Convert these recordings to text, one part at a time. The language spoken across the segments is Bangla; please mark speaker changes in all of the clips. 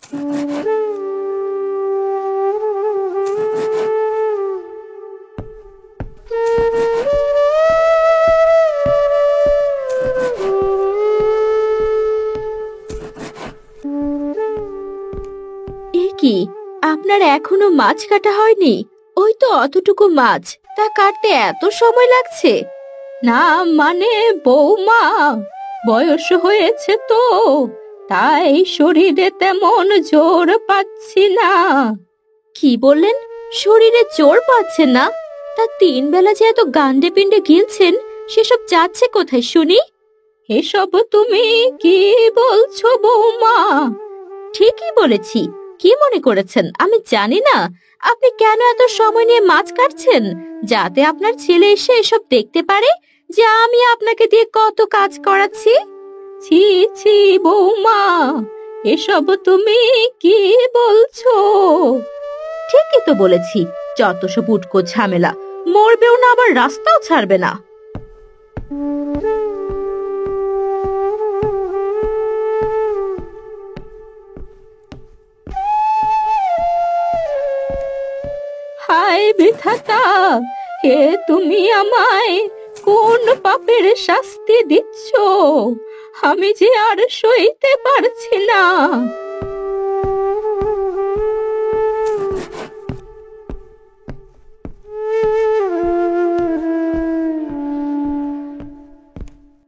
Speaker 1: কি আপনার এখনো মাছ কাটা হয়নি? ওই তো অতটুকু মাছ, তা কাটতে এত সময় লাগছে? না মানে বৌমা, বয়স হয়েছে তো, তাই শরীরে তেমন জোর পাচ্ছি না। কি বললেন? শরীরে জোর পাচ্ছেন না? তা 3 বেলা যে এত গান্ডে পিণ্ডে গিলছেন, সেসব যাচ্ছে কোথায় শুনি? এসব তুমি কি বলছো বৌমা? ঠিকই বলেছি। কি মনে করেছেন আমি জানি না? আপনি কেন এত সময় নিয়ে মাছ কাটছেন? যাতে আপনার ছেলে এসে এসব দেখতে পারে যে আমি আপনাকে দিয়ে কত কাজ করাচ্ছি। ছি ছি বৌমা, এসব তুমি কি বলছো? ঠিকই তো বলেছি। যত সব উটকো ঝামেলা, মরবেও না আবার রাস্তাও ছাড়বে না। হায় বিধাতা, হে তুমি আমায় কোন পাপের শাস্তি দিচ্ছ? আমি যে আর সইতে পারছি না।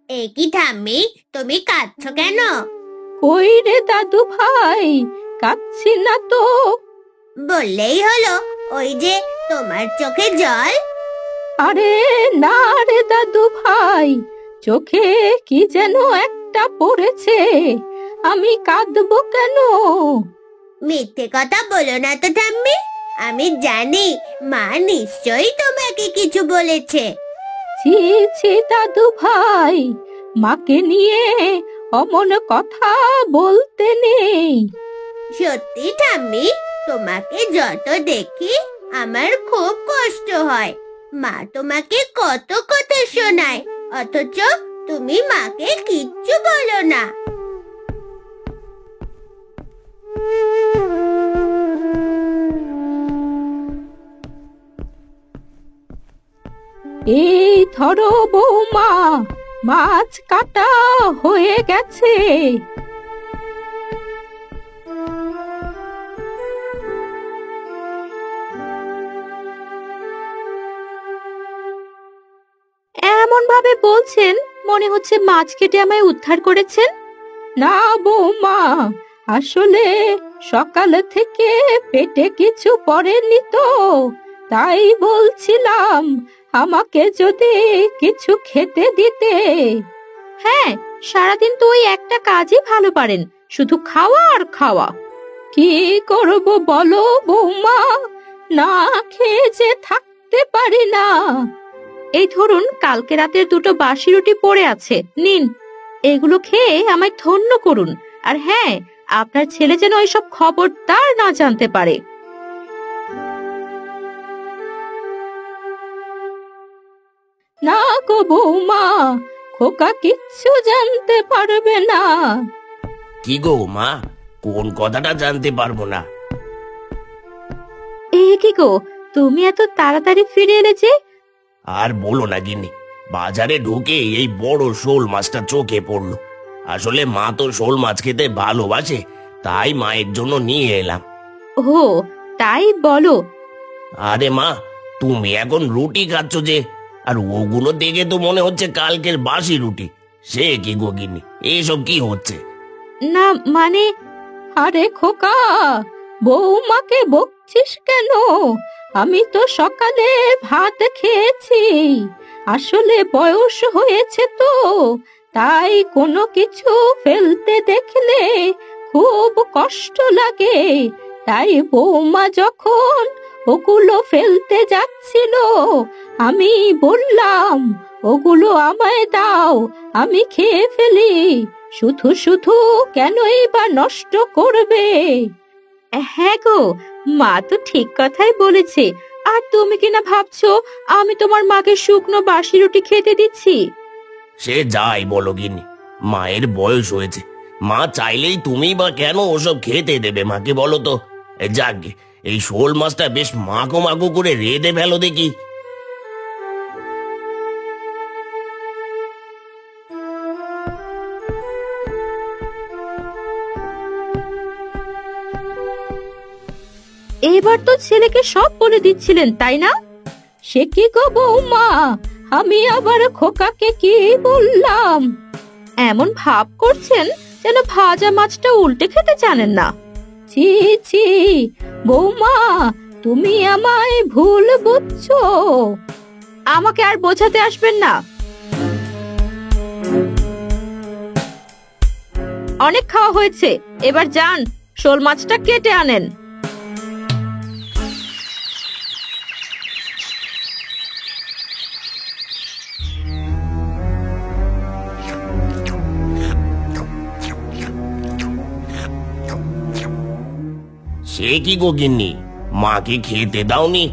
Speaker 2: এ কি ঠাম্মি, তুমি কাঁদছো কেন?
Speaker 1: কই রে দাদু ভাই, কাঁদছি না তো।
Speaker 2: বললেই হলো, ওই যে তোমার চোখে জল।
Speaker 1: আরে না রে দাদু ভাই, চোখে কি যেন একটা পড়েছে। আমি কাঁদবো কেন?
Speaker 2: মিথ্যে কথা বলো না তো ঠাম্মি, আমি জানি মা নিশ্চয়ই তোমাকে কিছু বলেছে।
Speaker 1: ছি ছি দাদু ভাই, মাকে নিয়ে অমন কথা বলতে নেই।
Speaker 2: সত্যি ঠাম্মি, তোমাকে যত দেখি আমার খুব কষ্ট হয়। মা তোমাকে কত কথা শোনায়, অথচ তুমি মাকে কিচ্ছু বলো না।
Speaker 1: এই ধরো বৌমা, মাছ কাটা হয়ে গেছে। এমন ভাবে বলছেন মনে হচ্ছে মাছ কেটে আমায় উদ্ধার করেছেন। না বৌমা, আসলে সকাল থেকে পেটে কিছু পড়েনি তো, তাই বলছিলাম আমাকে যদি কিছু খেতে দিতে। হ্যাঁ, সারাদিন তো ওই একটা কাজই ভালো পারেন, শুধু খাওয়া আর খাওয়া। কি করব বলো বৌমা, না খেয়ে যে থাকতে পারি না। এই ধরুন, কালকে রাতের 2টো বাসি রুটি পড়ে আছে, নিন। এগুলো খেয়ে আমায় ধন্য করুন। আর হ্যাঁ, আপনার ছেলে যেন ওইসব খবরদার না জানতে পারে। না গো বৌমা, খোকা কিচ্ছু জানতে পারবে না।
Speaker 3: কি গো মা, কোন কথাটা জানতে পারবো না?
Speaker 1: এ কি গো, তুমি এত তাড়াতাড়ি ফিরে এলে যে?
Speaker 3: আর বলো না গিন্নি, বাজারে ঢুকে এই বড় শোল মাছটা চোখে পড়লো। আসলে মা তো শোল মাছ খেতে ভালোবাসে, তাই মায়ের জন্য নিয়ে এলাম।
Speaker 1: ও তাই বলো।
Speaker 3: আরে মা, তুমি এখন রুটি খাচ্ছ যে, আর ওগুলো দেখে তো মনে হচ্ছে কালকের বাসি রুটি। সে কি গো গিন্নি, এসব কি হচ্ছে?
Speaker 1: না মানে, আরে খোকা, বৌমাকে বকছিস কেন? আমি তো সকালে ভাত খেয়েছি। আসলে বয়স হয়েছে তো, তাই কোনো কিছু ফেলতে দেখলে খুব কষ্ট লাগে। তাই বৌমা যখন ওগুলো ফেলতে যাচ্ছিল, আমি বললাম ওগুলো আমায় দাও, আমি খেয়ে ফেলি। শুধু শুধু কেনই বা নষ্ট করবে? হ্যাঁ গো, মা তো ঠিক কথাই বলেছে। আর তুমি কিনা ভাবছো আমি তোমার মাকে শুকনো বাসি রুটি খেতে দিচ্ছি?
Speaker 3: সে যাই বলো গিন্নি, মায়ের বয়স হয়েছে, মা চাইলেই তুমি বা কেন ওসব খেতে দেবে মাকে বলো তো? যাক, এই শোল মাছটা বেশ মাখো মাখো করে রেঁধে ফেলো দেখি।
Speaker 1: এবার তো ছেলেকে সব বলে দিচ্ছিলেন তাই না? সে কি গো বৌমা, আমি আবার খোকাকে কি বললাম? এমন ভাব করছেন যেন ভাজা মাছটা উল্টে খেতে জানেন না। ছি ছি বৌমা, তুমি আমায় ভুল বুঝছো। আমাকে আর বোঝাতে আসবেন না। অনেক খাওয়া হয়েছে, এবার যান শোল মাছটা কেটে আনেন।
Speaker 3: সে কি গো গিন্নি, মাকে খেতে দাওনি?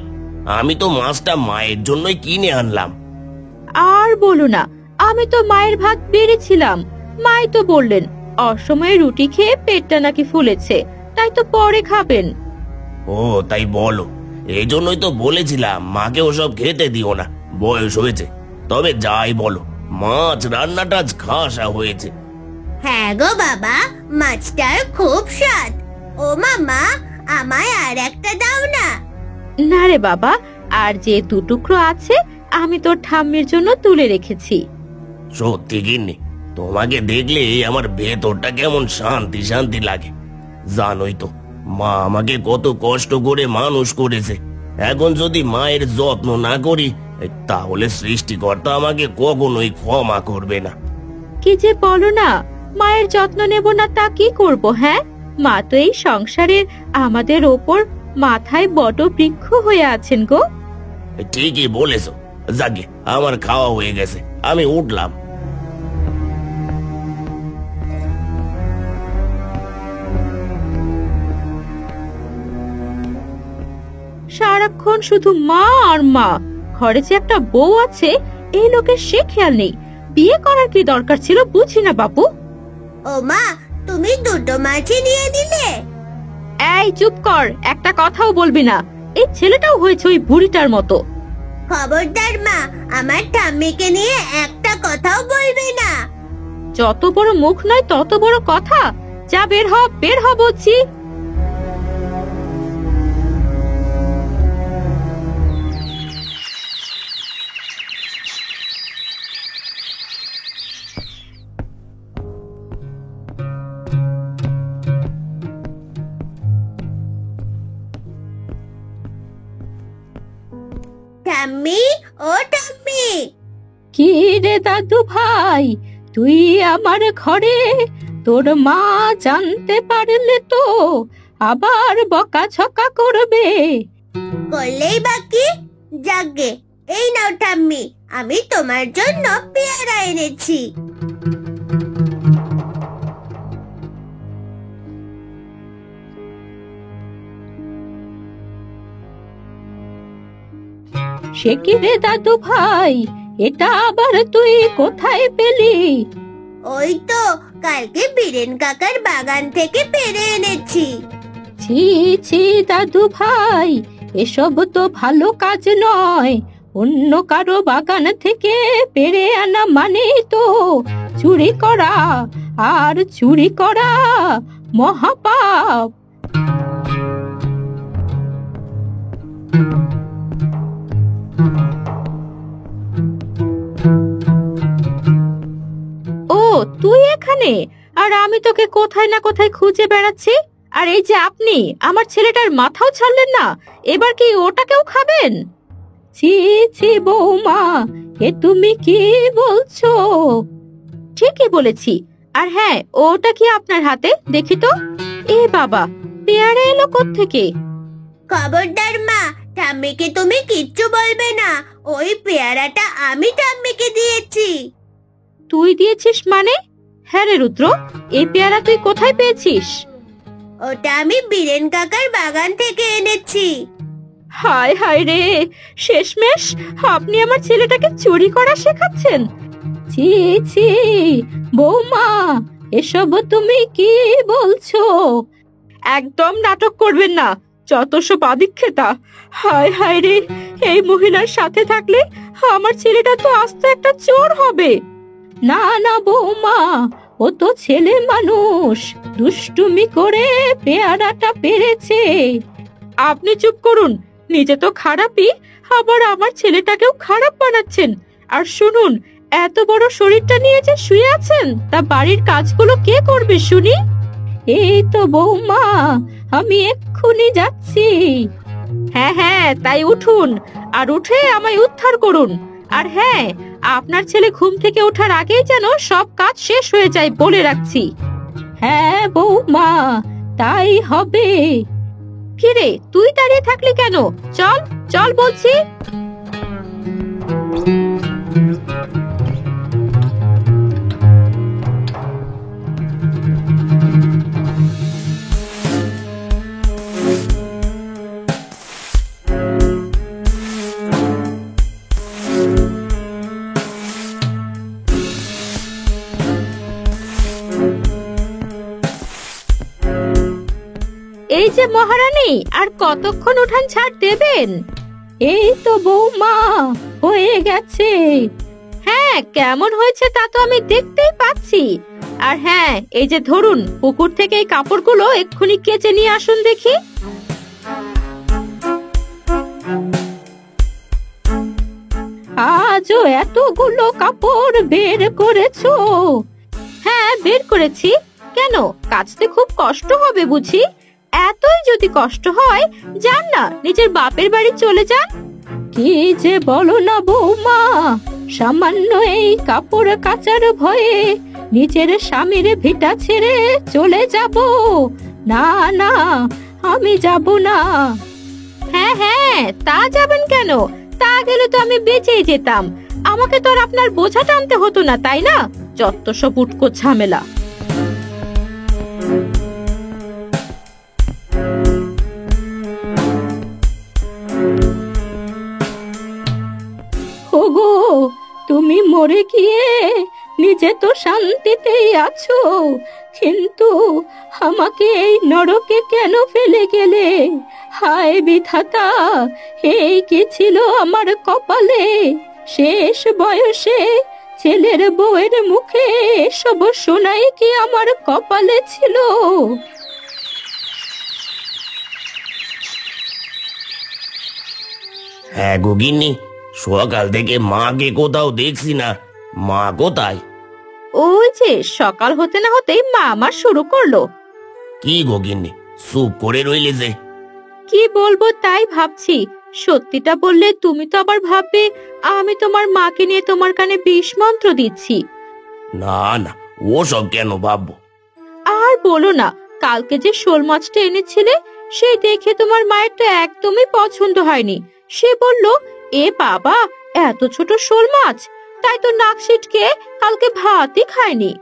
Speaker 3: আমি তো মাছটা মায়ের জন্যই কিনে আনলাম।
Speaker 1: আর বলো না, আমি তো মায়ের ভাত বেড়েছিলাম। মাই তো বললেন অসময়ে রুটি খেয়ে পেটটা নাকি ফুলেছে, তাই তো পরে খাবেন।
Speaker 3: ও তাই বলো, এই জন্যই তো বলেছিলাম মাকে ওসব খেতে দিও না, বয়স হয়েছে। তবে যাই বলো, মাছ রান্নাটা আজ খাসা হয়েছে।
Speaker 2: হ্যাঁ গো বাবা, মাছটার খুব স্বাদ। ও মামা, আমায় আর একটা দাও না।
Speaker 1: না রে বাবা, আর যে দুটুকরো আছে আমি তোর ঠাম্মির জন্য তুলে রেখেছি।
Speaker 3: সত্যি গিন্নি, তোমাকে দেখলে আমার ভেতরটা কেমন শান্তি শান্তি লাগে। জানোই তো মা আমাকে কত কষ্ট করে মানুষ করেছে। এখন যদি মায়ের যত্ন না করি, তাহলে সৃষ্টিকর্তা আমাকে কখনোই ক্ষমা করবে না।
Speaker 1: কি যে বলো না, মায়ের যত্ন নেব না তা কি করব? হ্যাঁ, মা তো এই সংসারের আমাদের ওপর মাথায় বড় বৃক্ষ হয়ে আছেন গো।
Speaker 3: ঠিকই বলেছো। যাকে আমার খাওয়া হয়ে গেছে, আমি উঠলাম।
Speaker 1: সারাক্ষণ শুধু মা আর মা। ঘরে যে একটা বউ আছে এই লোকের সে খেয়াল নেই। বিয়ে করার কি দরকার ছিল বুঝি না বাপু।
Speaker 2: ও মা, তুমি দুটো মাছই নিয়ে দিলে।
Speaker 1: এই চুপ কর, একটা কথাও বলবি না। এই ছেলেটাও হয়েছে ওই বুড়িটার মতো।
Speaker 2: খবরদার মা, আমার ঠাম্মিকে নিয়ে একটা কথাও বলবে না।
Speaker 1: যত বড় মুখ নয় তত বড় কথা। যা বের হ, বের হ বলছি।
Speaker 2: ঠাম্মি, ও ঠাম্মি।
Speaker 1: কি রে দাদু ভাই, তুই আমার ঘরে? তোর মা জানতে পারলে তো আবার বকাঝকা করবে।
Speaker 2: করলেই বাকি। যাগে, এই নাও ঠাম্মি, আমি তোমার জন্য পেয়ারা এনেছি।
Speaker 1: সে কি রে দাদু ভাই, এটা আবার তুই কোথায় পেলি?
Speaker 2: ওই তো কালকে বীরেন কাকার বাগান থেকে পেরে এনেছি।
Speaker 1: ছি ছি দাদু ভাই, এসব তো ভালো কাজ নয়। অন্য কারো বাগান থেকে পেরে আনা মানে তো চুরি করা, আর চুরি করা মহাপাপ। ও তুই এখানে? আর আমি তোকে কোথায় না কোথায় খুঁজে বেড়াচ্ছি। আর এই যে আপনি আমার ছেলেটার মাথাও ছাড়লেন না, এবার কি ওটাকেও খাবেন? ছি ছি বৌমা, এ তুমি কি বলছো? ঠিকই বলেছি। আর হ্যাঁ, ওটা কি আপনার হাতে? দেখি তো। এ বাবা, পেয়ারা এলো কোত্থেকে?
Speaker 2: খবরদার মা, ঠাম্মিকে তুমি কিচ্ছু বলবে না। ওই পেয়ারাটা আমি ঠাম্মিকে দিয়েছি।
Speaker 1: তুই দিয়েছিস মানে? হ্যাঁ রে রুদ্র, এই পেয়ারা তুই কোথায় পেয়েছিস?
Speaker 2: ওটা আমি বীরেন কাকার বাগান থেকে এনেছি।
Speaker 1: হায় হায় রে, শেষমেশ আপনি আমার ছেলেটাকে চুরি করা শেখাচ্ছেন। ছি ছি বৌমা, এসব তুমি কি বলছো? একদম নাটক করবেন না, যত সব আদিক্ষেতা। হায় হায় রে, এই মহিলার সাথে থাকলে আমার ছেলেটা তো আস্তে একটা চোর হবে। না না বৌমা, ও তো ছেলে মানুষ, দুষ্টুমি করে পেয়ারাটা পেরেছে। আপনি চুপ করুন, নিজে তো খারাপই, আবার আমার ছেলেটাকেও খারাপ বানাচ্ছেন। আর শুনুন, এত বড় শরীরটা নিয়ে যে শুয়ে আছেন, তা বাড়ির কাজগুলো কে করবে শুনি? এই তো বৌমা, আমি এক্ষুনি যাচ্ছি। হ্যাঁ হ্যাঁ, তাই উঠুন, আর উঠে আমায় উদ্ধার করুন। আর হ্যাঁ, আপনার ছেলে ঘুম থেকে ওঠার আগেই যেন সব কাজ শেষ হয়ে যায় বলে রাখছি। হ্যাঁ বৌমা, তাই হবে। কিরে, তুই দাঁড়িয়ে থাকলি কেন? চল চল বলছি। এই যে মহারানী, আর কতক্ষণ উঠান ছাড় দেবেন? এই তো বৌমা, হয়ে গেছে। হ্যাঁ, কেমন হয়েছে তা তো আমি দেখতেই পাচ্ছি। আর হ্যাঁ, এই যে ধরুন, পুকুর থেকে এই কাপড়গুলো এক্ষুনি কেচে নিয়ে আসুন দেখি। আজও এতগুলো কাপড় বের করেছো? হ্যাঁ, বের করেছি। কেন, কাচতে খুব কষ্ট হবে বুঝি? এতই যদি কষ্ট হয়, যান না, নিজের বাপের বাড়ি চলে যান। কি যে বলো না বৌমা, সামান্য এই কাপড় কাচার ভয়ে নিজের স্বামীর ভিটা ছেড়ে চলে যাব? না না, আমি যাব না। হ্যাঁ হ্যাঁ, তা যাবেন কেন? তা গেলে তো আমি বেঁচেই যেতাম। আমাকে তো আর আপনার বোঝা টানতে হতো না, তাই না? যত সব উটকো ঝামেলা। ওগো, তুমি মরে গিয়ে নিজে তো শান্তিতেই আছো, কিন্তু আমাকে এই নরকে কেন ফেলে গেলে? হায় বিধাতা, এই কি ছিল আমার কপালে? শেষ বয়সে ছেলের বউয়ের মুখে এসব শোনাই কি আমার কপালে ছিল?
Speaker 3: হ্যাঁ গো গিন্নি, সকাল থেকে মাকে কোথাও দেখছি না। মা কোথায়?
Speaker 1: ওই যে সকাল হতে না হতেই মা আমার শুরু করলো।
Speaker 3: কি গো গিন্নি, চুপ করে রইলে যে?
Speaker 1: কি বলবো তাই ভাবছি। সত্যিটা বললে তুমি তো আবার ভাববে আমি তোমার মাকে নিয়ে তোমার কানে বিষ মন্ত্র দিচ্ছি।
Speaker 3: না না, ও সব কেন ভাববো?
Speaker 1: আর বলো না, কালকে যে শোল মাছটা এনেছিলে, সেই দেখে তোমার মায়ের তো একদমই পছন্দ হয়নি। সে বলল, এ বাবা, এত ছোট শোল মাছ! তাই তো নাক সিটকে কালকে ভাতই খায়নি।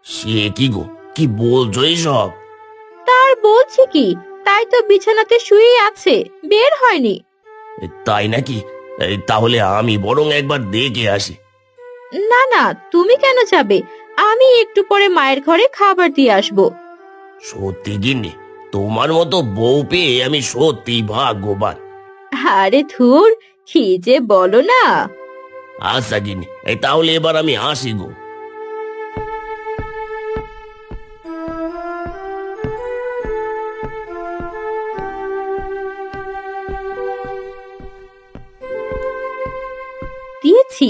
Speaker 3: সে কি গো, কি বলছো এইসব?
Speaker 1: তার বলছি কি, তাই তো বিছানাতে শুয়ে আছে, বের হয়নি।
Speaker 3: তাই নাকি? তাহলে আমি বরং একবার দেখে আসি।
Speaker 1: না না, তুমি কেন যাবে? আমি একটু পরে মায়ের ঘরে খাবার দিয়ে আসবো।
Speaker 3: সত্যি গিন্নি, তোমার মতো বউ পেয়ে আমি সত্যি ভাগ্যবান।
Speaker 1: আরে ধুর, কি যে বলো না।
Speaker 3: আচ্ছা গিন্নি, তাহলে এবার আমি আসি গো।
Speaker 1: দিয়েছি,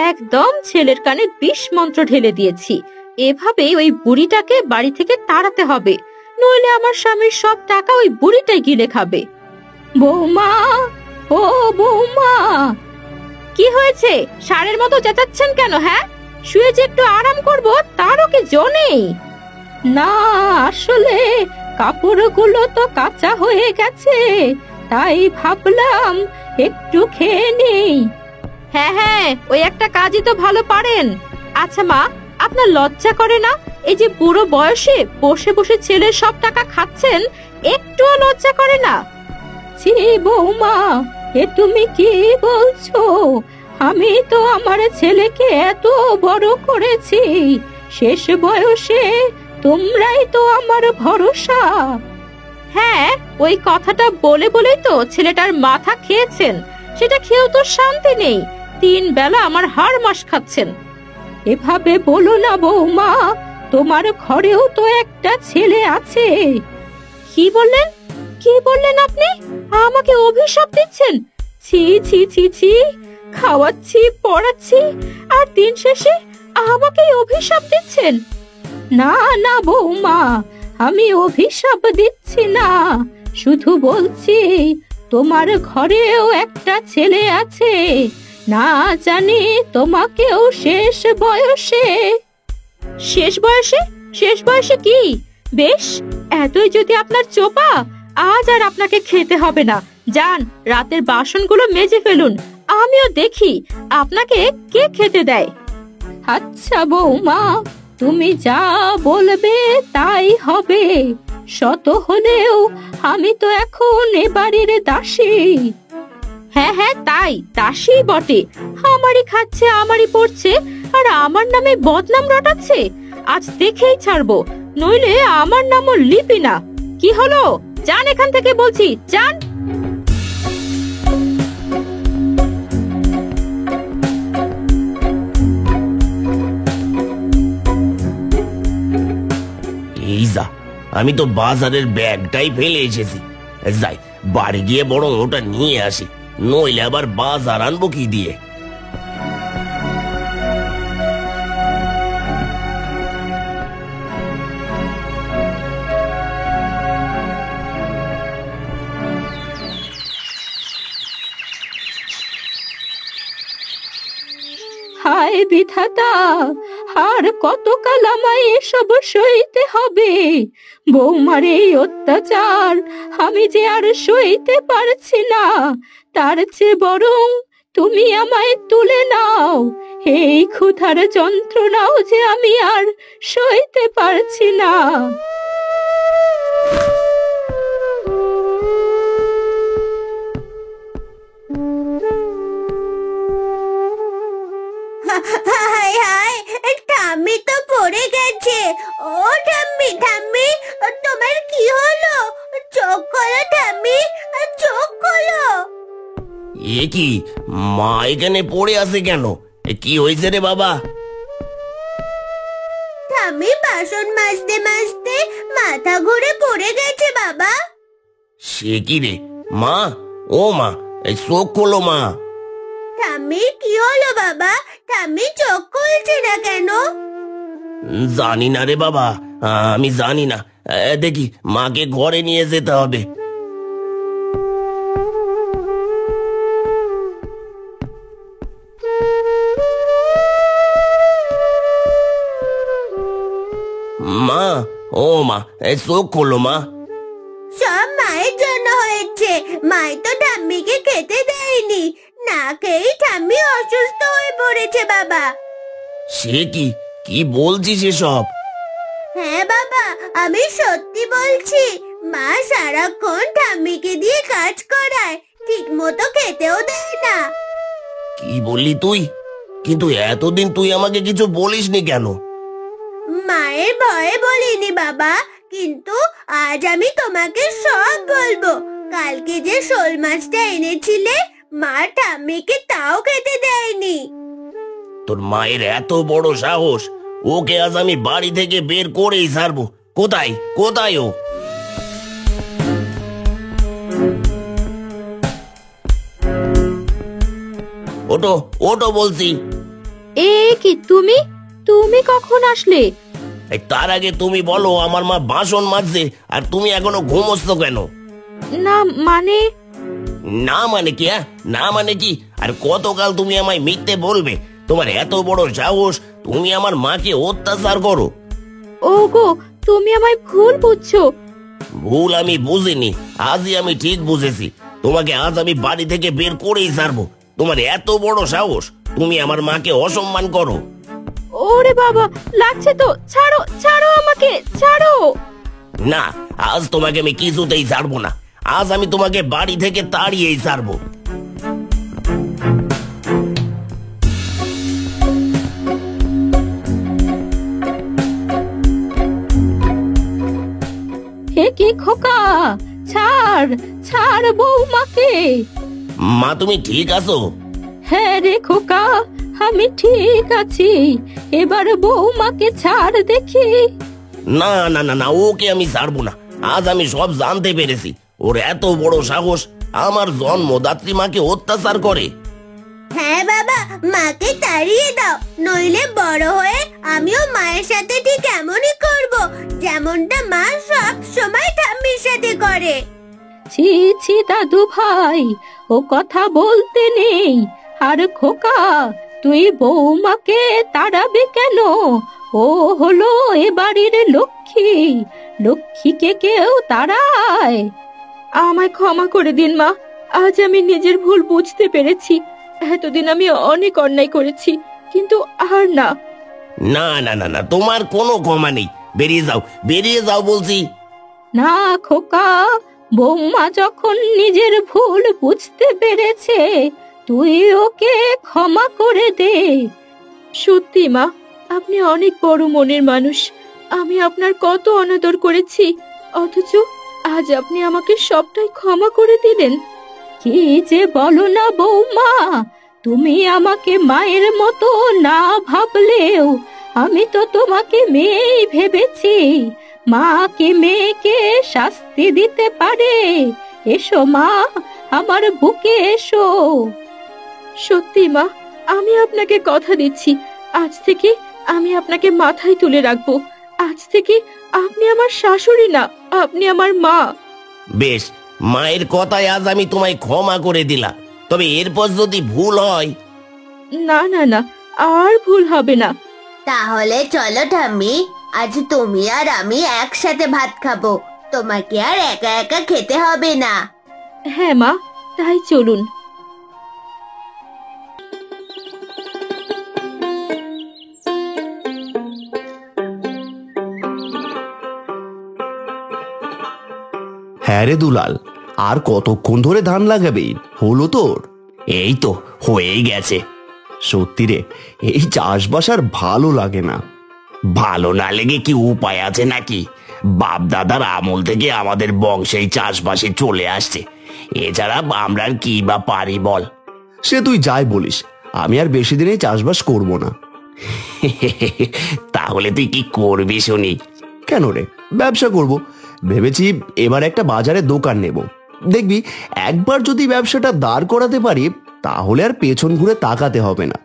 Speaker 1: একদম ছেলের কানে বিষ মন্ত্র ঢেলে দিয়েছি। এভাবেই ওই বুড়িটাকে বাড়ি থেকে তাড়াতে হবে, নইলে আমার স্বামীর সব টাকা ওই বুড়িটাই গিলে খাবে। বৌমা, ও বৌমা! কি হয়েছে? ষাঁড়ের মতো চেঁচাচ্ছেন কেন? হ্যাঁ, শুয়ে যে একটু আরাম করব, তারও কি জো নেই? না, আসলে কাপড়গুলো তো কাঁচা হয়ে গেছে, তাই ভাবলাম একটু খেয়ে নেই। হ্যাঁ হ্যাঁ, ওই একটা কাজই তো ভালো পারেন। আচ্ছা মা, আপনার লজ্জা করে না? এই যে বুড়ো বয়সে বসে বসে ছেলের সব টাকা খাচ্ছেন, একটুও লজ্জা করে না? ছি বৌমা, এ তুমি কি বলছো? আমি তো আমার ছেলেকে এত বড় করেছি, শেষ বয়সে তোমরাই তো আমার ভরসা। হ্যাঁ, ওই কথাটা বলে বলেই তো ছেলেটার মাথা খেয়েছেন। সেটা খেয়েও তো শান্তি নেই, 3 বেলা আমার হাড় মাস খাচ্ছেন। এভাবে বলো না বৌমা, তোমার ঘরেও তো একটা ছেলে আছে। কি বললেন? কি বললেন আপনি? আমাকে অভিশাপ দিচ্ছেন? ছি ছি ছি ছি, খাওয়াচ্ছি পড়াচ্ছি আর দিন শেষে আমাকে অভিশাপ দিচ্ছেন? না না বৌমা, আমি অভিশাপ দিচ্ছি না, শুধু বলছি তোমার ঘরেও একটা ছেলে আছে। না জানি তোমাকেও শেষ বয়সে। শেষ বয়সে? শেষ বয়সে কি? বেশ, এতই যদি আপনার চোপা, আজ আর আপনাকে খেতে হবে না। যান, রাতের বাসনগুলো মেজে ফেলুন, আমিও দেখি আপনাকে কে খেতে দেয়। আচ্ছা বৌমা, তুমি যা বলবে তাই হবে। শত হলেও আমি তো এখন এ বাড়ির দাসী। হ্যাঁ হ্যাঁ, তাই দাসী বটে। আমারই খাচ্ছে, আমারই পড়ছে, আর আমার নামে বদনাম রটাচ্ছে। আজ দেখেই ছাড়বো, নইলে আমার নামও লিপি না। কি হলো? যান এখান থেকে বলছি, যান।
Speaker 3: এই যা, আমি তো বাজারের ব্যাগটাই ফেলে এসেছি। যাই, বাড়ি গিয়ে বরং ওটা নিয়ে আসি, নইলে আবার বাজার আনবো কি দিয়ে।
Speaker 1: হায় বিধাতা, আর কতকাল আমায় এসব সইতে হবে? বৌমার এই অত্যাচার আমি যে আর সইতে পারছি না। তার চেয়ে বরং তুমি আমায় তুলে নাও। এই ক্ষুধার যন্ত্রণাও যে আমি আর সইতে পারছি না।
Speaker 2: হায় হায়, ঠাম্মি তো পড়ে গেছে। ও ঠাম্মি, ঠাম্মি, তোমার কি হলো? চোখ খোলো ঠাম্মি, চোখ খোলো।
Speaker 3: এ কি, মা এখানে পড়ে আছে কেন? কি হয়েছে রে বাবা?
Speaker 2: ঠাম্মি বাসন মাজতে মাজতে মাথা ঘুরে পড়ে গেছে বাবা।
Speaker 3: সে কি রে মা? ও মা, এই চোখ খোলো মা।
Speaker 2: ঠাম্মি কি হলো বাবা? ঠাম্মি চোখ খুলছে না কেন?
Speaker 3: জানি না রে বাবা, আমি জানি না। দেখি, মাকে ঘরে নিয়ে যেতে হবে। মা, ও মা, এই চোখ খোলো মা।
Speaker 2: সব মায়ের জন্য হয়েছে। মাই তো ঠাম্মিকে খেতে দেয়নি, না খেয়েই ঠাম্মি অসুস্থ হয়ে পড়েছে বাবা।
Speaker 3: সে কি, কি বলছিস এসব?
Speaker 2: হ্যাঁ বাবা, আমি সত্যি বলছি। মা সারাক্ষণ ঠাম্মিকে দিয়ে কাজ করায়, ঠিক মতো খেতেও দেয় না।
Speaker 3: কি বললি তুই? কিন্তু এতদিন তুই আমাকে কিছু বলিসনি কেন?
Speaker 2: মায়ের ভয়ে বলিনি বাবা, কিন্তু আজ আমি তোমাকে সব বলবো। কালকে যে শোল মাছটা এনেছিলে, মা ঠাম্মিকে তাও খেতে দেয়নি।
Speaker 3: তোর মায়ের এত বড় সাহস! ওকে আজ আমি বাড়ি থেকে বের করেই ছাড়বো। কোথায় কোথায় ও? ওটো ওটো বলছি।
Speaker 1: এ কি, তুমি তুমি কখন আসলে?
Speaker 3: এই, তার আগে তুমি বলো, আমার মা বাসন মাজছে আর তুমি এখনো ঘুমোচ্ছ কেন?
Speaker 1: না মানে,
Speaker 3: না মানে কি? না মানে কি? আর কতকাল তুমি আমায় মিথ্যে বলবে? তোমার এত বড় সাহস, তুমি আমার মাকে অত্যাচার করো।
Speaker 1: ওগো, তুমি আমায় ভুল বুঝছো।
Speaker 3: ভুল আমি বুঝিনি, আজই আমি ঠিক বুঝেছি। তোমাকে আজ আমি বাড়ি থেকে বের করেই ছাড়বো। তোমার এত বড় সাহস, তুমি আমার মাকে অসম্মান করো।
Speaker 1: ওরে বাবা, লাগছে তো, ছাড়ো ছাড়ো, আমাকে ছাড়ো।
Speaker 3: না, আজ তোমাকে আমি কিছুতেই ছাড়বো না। আজ আমি তোমাকে বাড়ি থেকে তাড়িয়েই ছাড়বো।
Speaker 1: কি খোকা, ছাড় ছাড় বৌমাকে।
Speaker 3: মা তুমি ঠিক আছো?
Speaker 1: হ্যাঁ রে খোকা, আমি ঠিক আছি। এবার বৌমাকে ছাড় দেখি।
Speaker 3: না না না না, ওকে আমি ছাড়বো না। আজ আমি সব জানতে পেরেছি। ওর এত বড় সাহস, আমার জন্মদাত্রী মাকে অত্যাচার করে।
Speaker 2: হ্যাঁ বাবা, মাকে তাড়িয়ে দাও, নইলে বড় হয়ে আমিও মায়ের সাথে ঠিক এমনই করব, যেমনটা মা সব সময় ঠাম্মির সাথে করে।
Speaker 1: ছি ছি দাদু ভাই, ও কথা বলতে নেই। আর খোকা, তুই বৌমাকে তাড়াবে কেন? ও হলো এ বাড়ির লক্ষ্মী, লক্ষ্মীকে কেউ তাড়ায়? আমায় ক্ষমা করে দিন মা, আজ আমি নিজের ভুল বুঝতে পেরেছি। এতদিন আমি অনেক অন্যায় করেছি, কিন্তু আর না।
Speaker 3: না না না না, তোমার কোনো ক্ষমা নেই। বেরিয়ে যাও, বেরিয়ে যাও বলছি।
Speaker 1: না খোকা, বৌমা যখন নিজের ভুল বুঝতে পেরেছে, তুই ওকে ক্ষমা করে দে। সত্যি মা, আপনি অনেক বড় মনের মানুষ। আমি আপনার কত অনাদর করেছি, অথচ আজ আপনি আমাকে সবটাই ক্ষমা করে দিলেন। কি যে বলো না বৌমা, তুমি আমাকে মায়ের মতো না ভাবলেও আমি তো তোমাকে মেয়েই ভেবেছি। মা কি মেয়েকে শাস্তি দিতে পারে? এসো মা, আমার বুকে এসো। সত্যি মা, আমি আপনাকে কথা দিচ্ছি, আজ থেকে আমি আপনাকে মাথায় তুলে রাখবো। আজ থেকে আপনি আমার শাশুড়ি না, আপনি আমার মা।
Speaker 3: বেশ, মায়ের কথায় আজ আমি তোমায় ক্ষমা করে দিলাম। তবে এরপর যদি ভুল হয়।
Speaker 1: না না না, আর ভুল হবে না।
Speaker 2: তাহলে চলো ঠাম্মি, আজ তুমি আর আমি একসাথে ভাত খাবো, তোমাকে আর একা একা খেতে হবে না।
Speaker 1: হ্যাঁ মা, তাই চলুন।
Speaker 4: হ্যাঁ রে দুলাল, আর কতক্ষণ ধরে ধান লাগাবি? হলো তোর?
Speaker 3: এই তো হয়েই গেছে।
Speaker 4: সত্যি রে, এই চাষবাস আর ভালো লাগে না।
Speaker 3: ভালো না লেগে কি উপায় আছে নাকি? বাপ দাদার আমল থেকে আমাদের বংশেই চাষবাসে চলে আসছে। এছাড়া আমরা আর কি বা পারি বল?
Speaker 4: সে তুই যাই বলিস, আমি আর বেশি দিনে চাষবাস করব না।
Speaker 3: তাহলে তুই কি করবি শুনি?
Speaker 4: কেন রে, ব্যবসা করব ভেবেছি। এবার একটা বাজারে দোকান নেব। দেখবি, একবার যদি ব্যবসাটা দাঁড় করাতে পারি, তাহলে আর পেছন ঘুরে তাকাতে হবে না।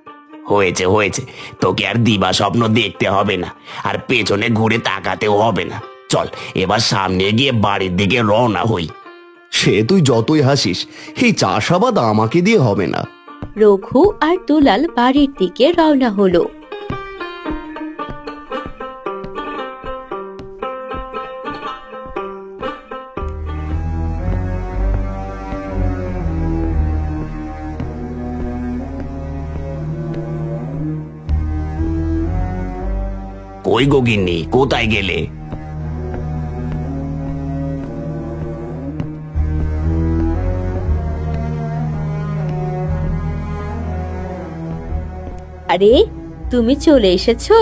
Speaker 3: হয়েছে হয়েছে, তোকে আর দিবা স্বপ্ন দেখতে হবে না, আর পেছনে ঘুরে তাকাতেও হবে না। চল এবার সামনে গিয়ে বাড়ির দিকে রওনা হই।
Speaker 4: সে তুই যতই হাসিস, এই চাষাবাদ আমাকে দিয়ে হবে না।
Speaker 1: রঘু আর দুলাল বাড়ির দিকে রওনা হলো।
Speaker 3: কই গো গিন্নি, কোথায় গেলে?
Speaker 1: আরে, তুমি চলে এসেছো?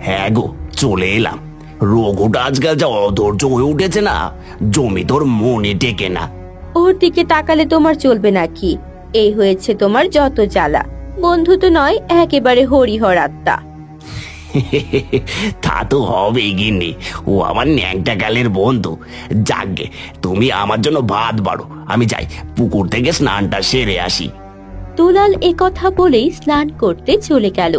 Speaker 3: হ্যাঁ গো, চলে এলাম। রঘুটা আজকাল যা অধৈর্য হয়ে উঠেছে না, জমি তোর মনে টেকে না।
Speaker 1: ওর দিকে তাকালে তোমার চলবে নাকি? এই হয়েছে তোমার যত জ্বালা। বন্ধু তো নয়, একেবারে হরিহর আত্মা।
Speaker 3: তা তো হবেই গিন্নি, ও আমার ন্যাংটা কালের বন্ধু। যাকগে, তুমি আমার জন্য ভাত বাড়ো, আমি যাই পুকুর থেকে স্নানটা সেরে আসি।
Speaker 1: দুলাল এ কথা বলেই স্নান করতে চলে গেল।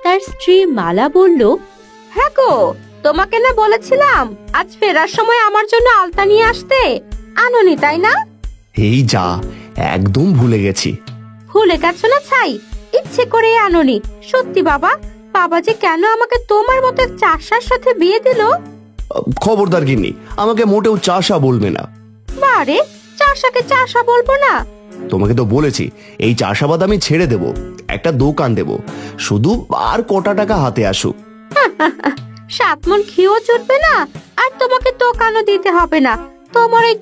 Speaker 1: তার স্ত্রী মালা বলল, হ্যাঁ গো, তোমাকে না বলেছিলাম আজ ফেরার সময় আমার জন্য আলতা নিয়ে আসতে? আনোনি তাই না?
Speaker 4: এই যা, একদম ভুলে গেছি।
Speaker 1: ভুলে গেছো না ছাই, ইচ্ছে করে আনোনি। সত্যি বাবা, বাবা যে কেন আমাকে তোমার মতো চাষার সাথে বিয়ে দিল?
Speaker 4: খবরদার গিন্নি, আমাকে মোটেও চাষা বলবে না।
Speaker 1: বারে, চাষাকে চাষা বলবো না?
Speaker 4: তোমাকে তো বলেছি এই চাষাবাদ আমি ছেড়ে দেব, একটা দোকান দেব, শুধু আর কটা টাকা হাতে আসুক।
Speaker 1: 7 মণ ঘিও জুটবে না, আর তোমাকে দোকানও দিতে হবে না। তোমার এই